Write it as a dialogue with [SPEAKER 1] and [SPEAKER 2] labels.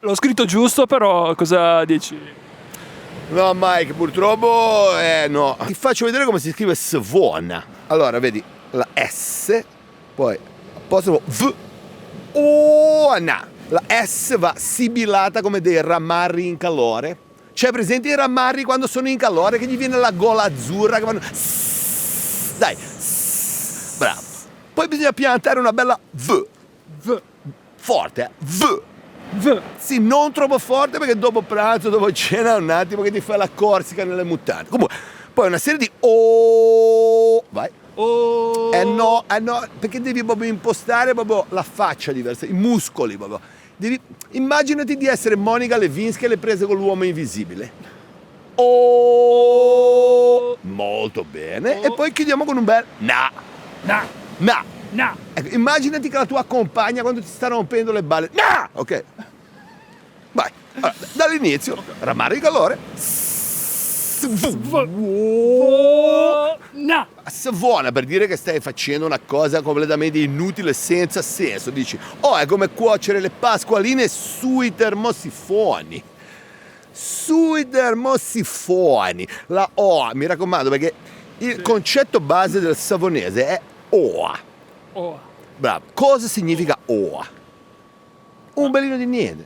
[SPEAKER 1] L'ho scritto giusto, però cosa dici?
[SPEAKER 2] No, Mike, purtroppo no. Ti faccio vedere come si scrive Savona. Allora, vedi la S, poi apostrofo V, Ona. La S va sibillata come dei ramarri in calore. C'è presente i ramarri quando sono in calore che gli viene la gola azzurra che vanno... Dai, bravo. Poi bisogna piantare una bella V.
[SPEAKER 1] V.
[SPEAKER 2] Forte, V.
[SPEAKER 1] V.
[SPEAKER 2] Sì, non troppo forte perché dopo pranzo, dopo cena, un attimo che ti fai la Corsica nelle mutande. Comunque, poi una serie di O. Vai.
[SPEAKER 1] Oh.
[SPEAKER 2] No, perché devi proprio impostare proprio la faccia diversa, i muscoli proprio. Immaginati di essere Monica Lewinsky alle prese con l'uomo invisibile. Oh. Molto bene. E poi chiudiamo con un bel Na.
[SPEAKER 1] Na.
[SPEAKER 2] Na.
[SPEAKER 1] Na.
[SPEAKER 2] Ecco, immaginati che la tua compagna quando ti sta rompendo le balle. No! Ok. Vai. Allora, dall'inizio. Ramarri calore.
[SPEAKER 1] Na.
[SPEAKER 2] Savona per dire che stai facendo una cosa completamente inutile, senza senso. Dici, oh, è come cuocere le pasqualine sui termosifoni. Sui termosifoni. La O, mi raccomando, perché il concetto base del savonese è oa.
[SPEAKER 1] Oh.
[SPEAKER 2] Bravo. Cosa significa oa? Un belino di niente.